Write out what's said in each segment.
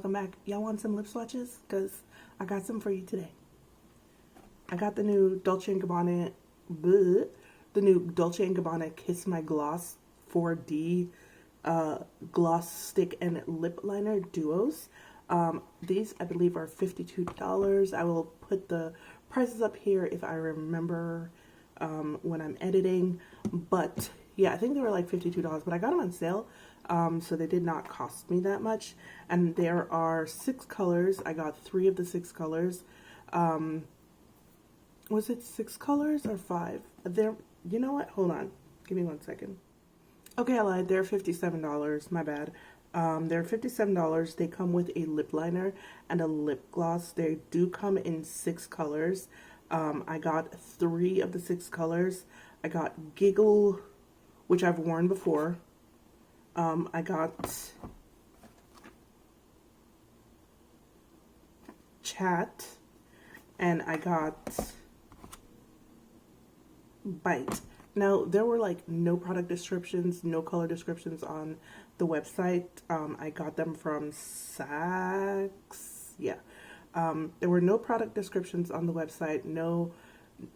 welcome back. Y'all want some lip swatches? Because I got some for you today. I got the new Dolce&Gabbana, the new Dolce&Gabbana Kiss My Gloss 4D gloss stick and lip liner duos. These I believe are $52. I will put the prices up here if I remember when I'm editing, but yeah, I think they were like $52, but I got them on sale, so they did not cost me that much. And there are 6 colors. I got 3 of the 6 colors. Was it 6 colors or 5? There, you know what? Hold on, give me 1 second. Okay, I lied. They're $57. My bad. They're $57. They come with a lip liner and a lip gloss. They do come in 6 colors. I got 3 of the 6 colors. I got Giggle, which I've worn before. I got Chat, and I got Bite. Now, there were like no product descriptions, no color descriptions on the website. I got them from Saks. Yeah. There were no product descriptions on the website. No,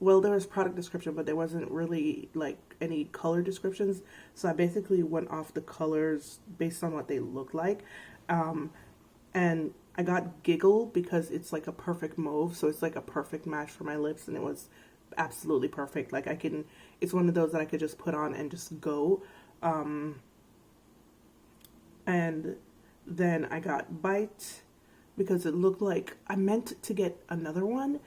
well, there was product description, but there wasn't really like any color descriptions. So I basically went off the colors based on what they look like. And I got Giggle because it's like a perfect mauve. So it's like a perfect match for my lips, and it was absolutely perfect. Like it's one of those that I could just put on and just go. And then I got Bite because it looked like I meant to get another one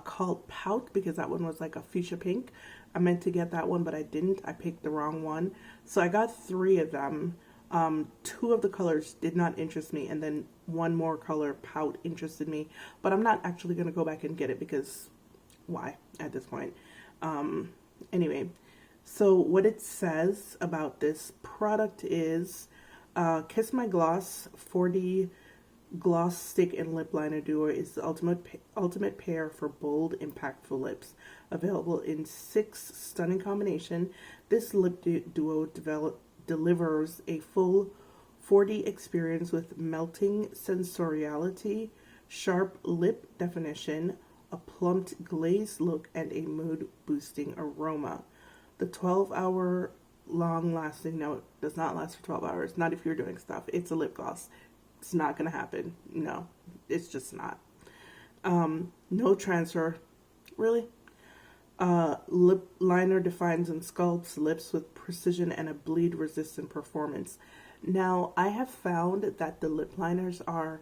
called Pout, because that one was like a fuchsia pink. I meant to get that one, but I didn't. I picked the wrong one. So I got 3 of them. 2 of the colors did not interest me, and then 1 more color, Pout, interested me. But I'm not actually going to go back and get it because why at this point? Anyway, so what it says about this product is Kiss My Gloss 4D Gloss Stick and Lip Liner Duo is the ultimate pair for bold, impactful lips. Available in 6 stunning combination, this lip duo delivers a full 4D experience with melting sensoriality, sharp lip definition, a plumped glazed look, and a mood-boosting aroma. The 12-hour long-lasting, no, it does not last for 12 hours. Not if you're doing stuff. It's a lip gloss. It's not going to happen. No, it's just not. No transfer. Really? Lip liner defines and sculpts lips with precision and a bleed-resistant performance. Now, I have found that the lip liners are...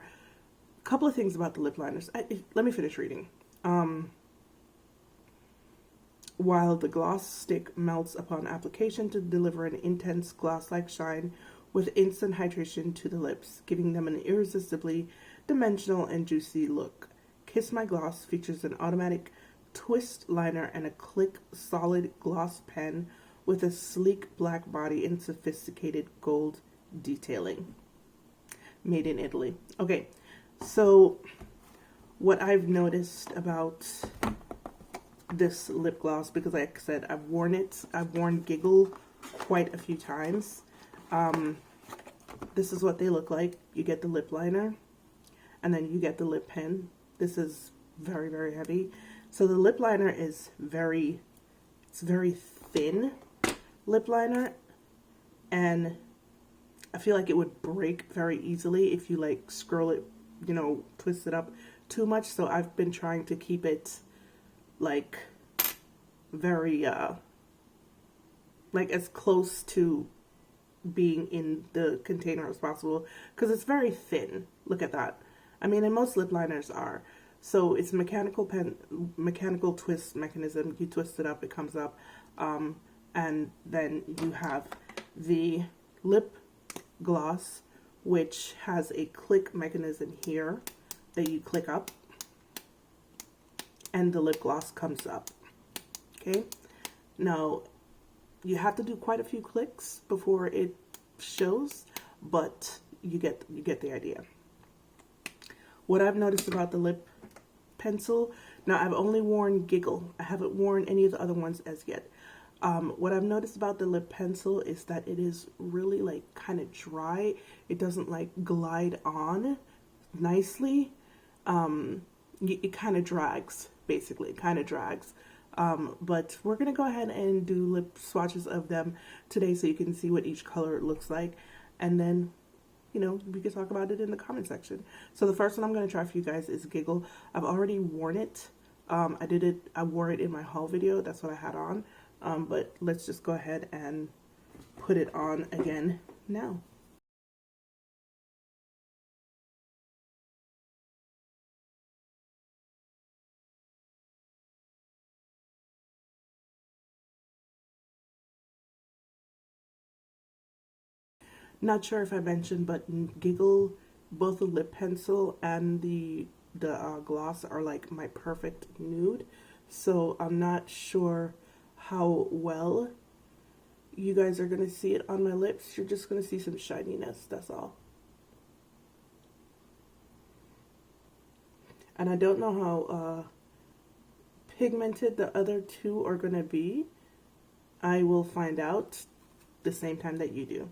A couple of things about the lip liners. Let me finish reading. While the gloss stick melts upon application to deliver an intense gloss-like shine with instant hydration to the lips, giving them an irresistibly dimensional and juicy look. Kiss My Gloss features an automatic twist liner and a click solid gloss pen with a sleek black body and sophisticated gold detailing. Made in Italy. Okay, so what I've noticed about this lip gloss, because like I said, I've worn Giggle quite a few times. This is what they look like. You get the lip liner, and then you get the lip pen. This is very, very heavy. So the lip liner is it's very thin lip liner, and I feel like it would break very easily if you like scroll it, you know, twist it up too much. So I've been trying to keep it like very like as close to being in the container as possible, because it's very thin. Look at that. I mean, and most lip liners are. So it's mechanical twist mechanism. You twist it up, it comes up, and then you have the lip gloss, which has a click mechanism here that you click up, and the lip gloss comes up. Okay, now you have to do quite a few clicks before it shows, but you get the idea. What I've noticed about the lip pencil, now I've only worn Giggle. I haven't worn any of the other ones as yet. What I've noticed about the lip pencil is that it is really like kind of dry. It doesn't like glide on nicely, it kind of drags, basically. It kind of drags. But we're going to go ahead and do lip swatches of them today so you can see what each color looks like. And then, you know, we can talk about it in the comment section. So the first one I'm going to try for you guys is Giggle. I've already worn it. I wore it in my haul video. That's what I had on. But let's just go ahead and put it on again now. Not sure if I mentioned, but Giggle, both the lip pencil and the gloss are like my perfect nude. So I'm not sure how well you guys are going to see it on my lips. You're just going to see some shininess, that's all. And I don't know how pigmented the other two are going to be. I will find out the same time that you do.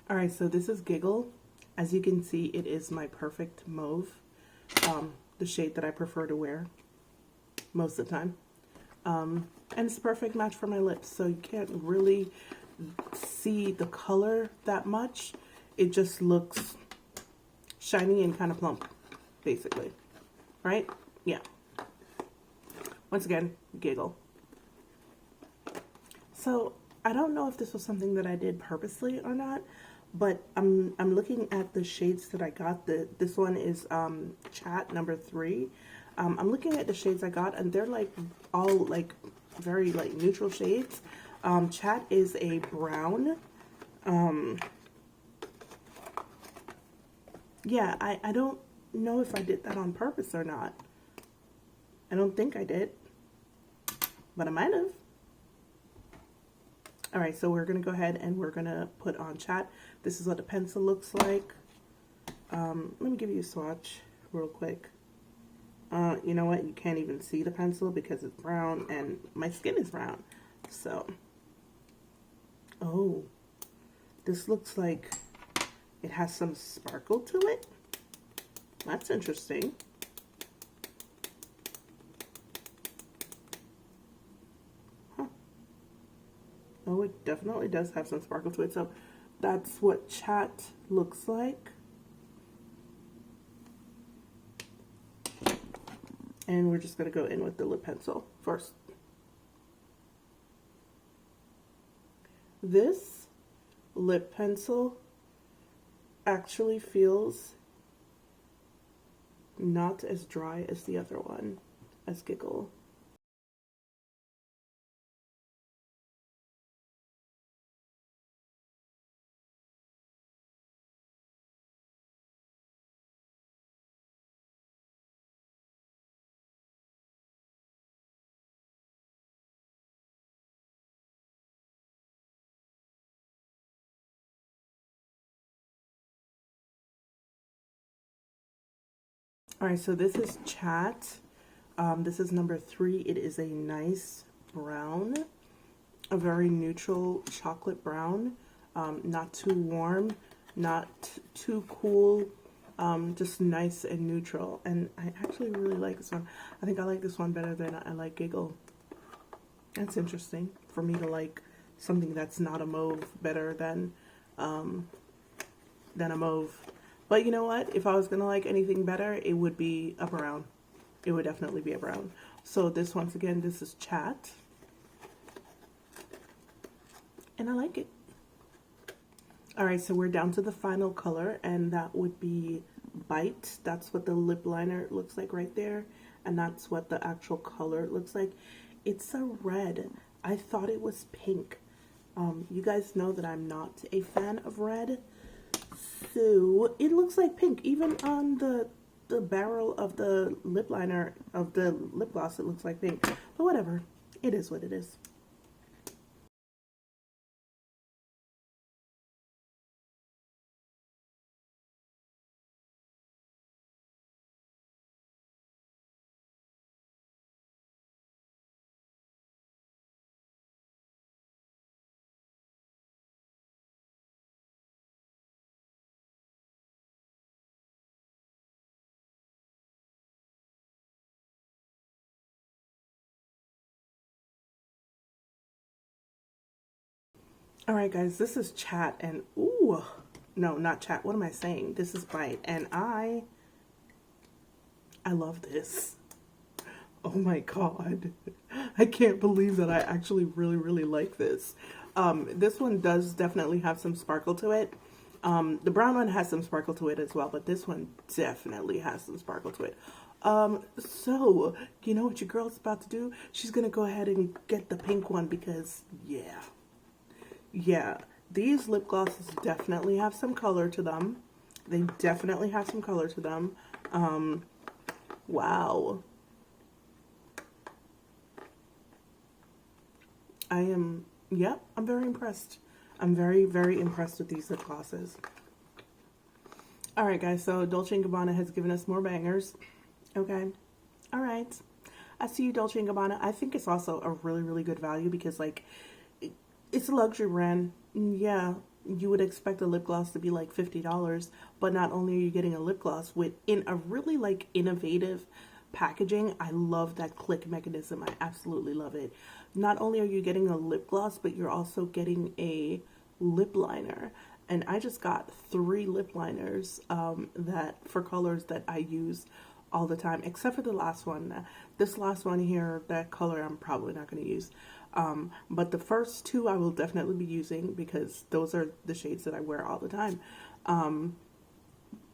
Alright, so this is Giggle. As you can see, it is my perfect mauve, the shade that I prefer to wear most of the time. And it's a perfect match for my lips, so you can't really see the color that much. It just looks shiny and kind of plump, basically. Right? Yeah. Once again, Giggle. So, I don't know if this was something that I did purposely or not, but I'm looking at the shades that I got. This one is Chat number 3. I'm looking at the shades I got, and they're like all like very like neutral shades. Chat is a brown. Yeah, I don't know if I did that on purpose or not. I don't think I did, but I might have. Alright, so we're going to go ahead and we're going to put on Chat. This is what the pencil looks like. Let me give you a swatch real quick. You know what? You can't even see the pencil because it's brown and my skin is brown. So, oh, this looks like it has some sparkle to it. That's interesting. Oh, it definitely does have some sparkle to it. So that's what Chat looks like. And we're just going to go in with the lip pencil first. This lip pencil actually feels not as dry as the other one, as Giggle. Alright, so this is Chat. This is number 3. It is a nice brown, a very neutral chocolate brown, not too warm, not too cool, just nice and neutral. And I actually really like this one. I think I like this one better than I like Giggle. That's interesting for me to like something that's not a mauve better than a mauve. But you know what? If I was going to like anything better, it would be a brown. It would definitely be a brown. So this, once again, this is Chat. And I like it. Alright, so we're down to the final color, and that would be Bite. That's what the lip liner looks like right there. And that's what the actual color looks like. It's a red. I thought it was pink. You guys know that I'm not a fan of red. So it looks like pink. Even on the barrel of the lip liner of the lip gloss, it looks like pink. But whatever. It is what it is. All right, guys, this is Chat, and ooh, no, not Chat. What am I saying? This is Bite, and I love this. Oh my God. I can't believe that I actually really like this. This one does definitely have some sparkle to it. The brown one has some sparkle to it as well, but this one definitely has some sparkle to it. So, you know what your girl's about to do? She's gonna go ahead and get the pink one because, yeah, these lip glosses definitely have some color to them. They definitely have some color to them. Wow. Yep, I'm very impressed. I'm very impressed with these lip glosses. Alright guys, so Dolce&Gabbana has given us more bangers. Okay. Alright. I see you, Dolce&Gabbana. I think it's also a really good value because, like, it's a luxury brand. Yeah, you would expect a lip gloss to be like $50, but not only are you getting a lip gloss in a really, like, innovative packaging. I love that click mechanism. I absolutely love it. Not only are you getting a lip gloss, but you're also getting a lip liner. And I just got 3 lip liners that for colors that I use all the time, except for the last one. This last one here, that color I'm probably not going to use. But the first 2 I will definitely be using because those are the shades that I wear all the time.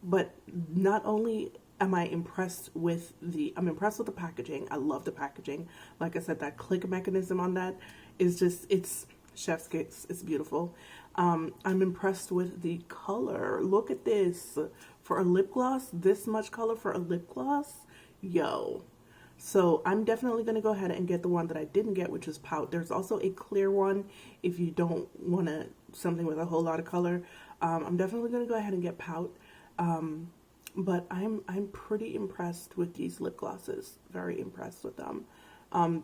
But not only am I impressed with I'm impressed with the packaging. I love the packaging. Like I said, that click mechanism on that is just, it's chef's kiss. It's beautiful. I'm impressed with the color. Look at this. For a lip gloss, this much color for a lip gloss? Yo. So I'm definitely going to go ahead and get the one that I didn't get, which is Pout. There's also a clear one if you don't want something with a whole lot of color. I'm definitely going to go ahead and get Pout. But I'm pretty impressed with these lip glosses. Very impressed with them.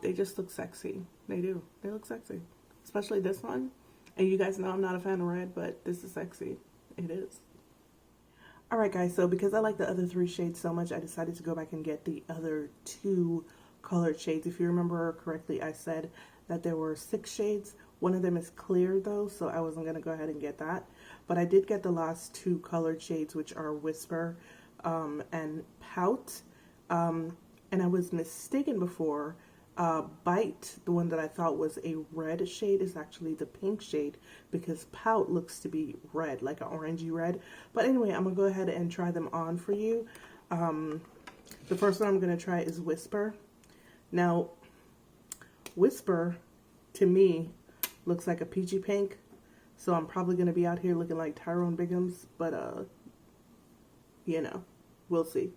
They just look sexy. They do. They look sexy. Especially this one. And you guys know I'm not a fan of red, but this is sexy. It is. Alright guys, so because I like the other 3 shades so much, I decided to go back and get the other 2 colored shades. If you remember correctly, I said that there were 6 shades. One of them is clear though, so I wasn't going to go ahead and get that. But I did get the last 2 colored shades, which are Whisper and Pout. And I was mistaken before. Bite, the one that I thought was a red shade, is actually the pink shade because Pout looks to be red, like an orangey red. But anyway, I'm going to go ahead and try them on for you. The first one I'm going to try is Whisper. Now, Whisper, to me, looks like a peachy pink. So I'm probably going to be out here looking like Tyrone Biggums, but, you know, we'll see.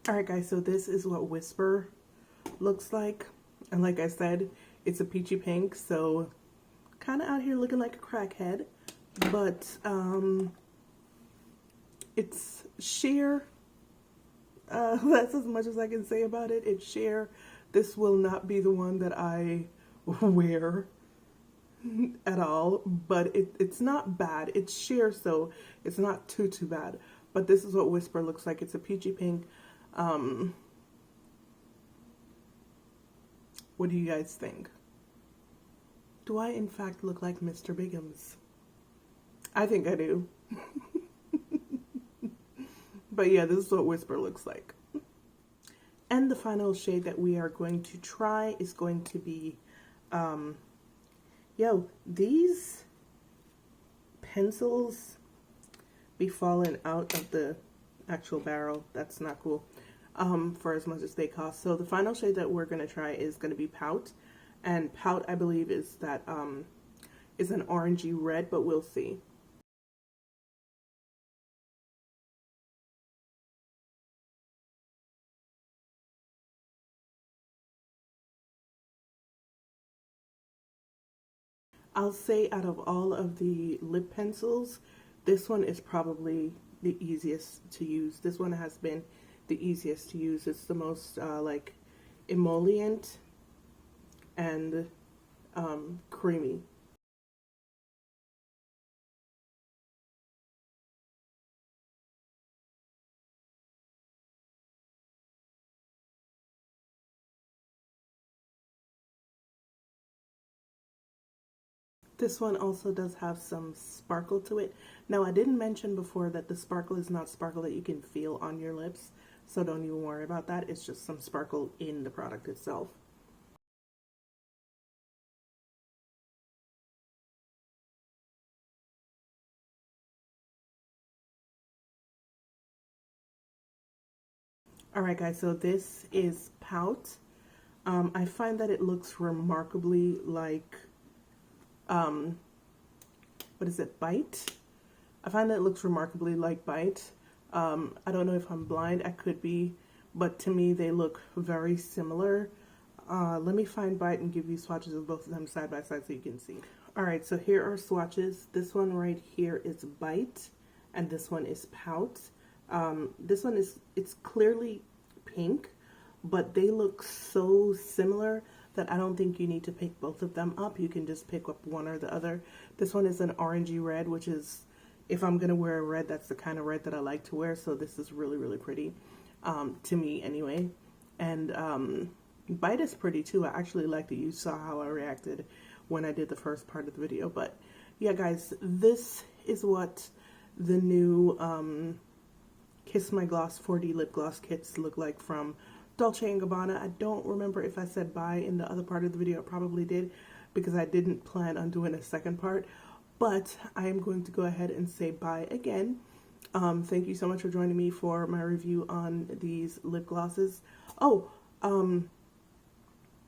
Alright guys, so this is what Whisper looks like. And like I said, it's a peachy pink, so kind of out here looking like a crackhead. But it's sheer. That's as much as I can say about it. It's sheer. This will not be the one that I wear at all, but it's not bad. It's sheer, so it's not too bad. But this is what Whisper looks like. It's a peachy pink. What do you guys think? Do I in fact look like Mr. Biggums? I think I do. But yeah, this is what Whisper looks like. And the final shade that we are going to try is going to be, yo, these pencils be falling out of the actual barrel. That's not cool. For as much as they cost. So the final shade that we're going to try is going to be Pout. And Pout, I believe, is that, is an orangey red, but we'll see. I'll say out of all of the lip pencils, this one is probably the easiest to use. This one has been the easiest to use. It's the most like emollient and creamy. This one also does have some sparkle to it. Now, I didn't mention before that the sparkle is not sparkle that you can feel on your lips, so don't even worry about that. It's just some sparkle in the product itself. Alright guys, so this is Pout. I find that it looks remarkably like, what is it, Bite? I find that it looks remarkably like Bite. I don't know if I'm blind, I could be, but to me they look very similar. Let me find Bite and give you swatches of both of them side by side so you can see. Alright, so here are swatches. This one right here is Bite, and this one is Pout. This one it's clearly pink, but they look so similar that I don't think you need to pick both of them up. You can just pick up one or the other. This one is an orangey red, which is, if I'm gonna wear a red, that's the kind of red that I like to wear, so this is really, really pretty, to me anyway. And Bite is pretty too. I actually liked it. You saw how I reacted when I did the first part of the video. But yeah, guys, this is what the new Kiss My Gloss 4D lip gloss kits look like from Dolce&Gabbana. I don't remember if I said bye in the other part of the video. I probably did, because I didn't plan on doing a second part. But I am going to go ahead and say bye again. Thank you so much for joining me for my review on these lip glosses. Oh,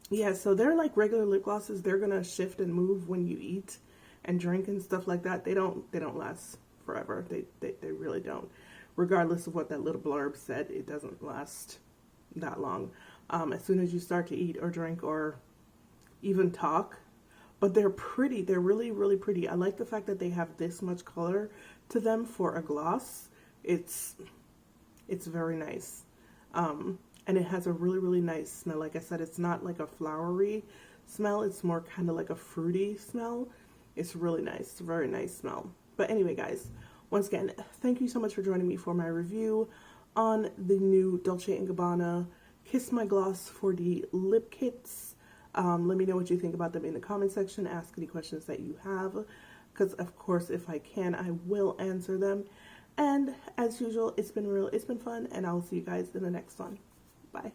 yeah, so they're like regular lip glosses. They're gonna shift and move when you eat and drink and stuff like that. They don't last forever. They really don't. Regardless of what that little blurb said, it doesn't last that long. As soon as you start to eat or drink or even talk. But they're pretty. They're really, really pretty. I like the fact that they have this much color to them for a gloss. It's very nice. And it has a really, really nice smell. Like I said, it's not like a flowery smell. It's more kind of like a fruity smell. It's really nice. It's a very nice smell. But anyway, guys, once again, thank you so much for joining me for my review on the new Dolce & Gabbana Kiss My Gloss 4D lip kits. Let me know what you think about them in the comment section. Ask any questions that you have, because of course, if I can, I will answer them. And as usual, it's been real, it's been fun, and I'll see you guys in the next one. Bye.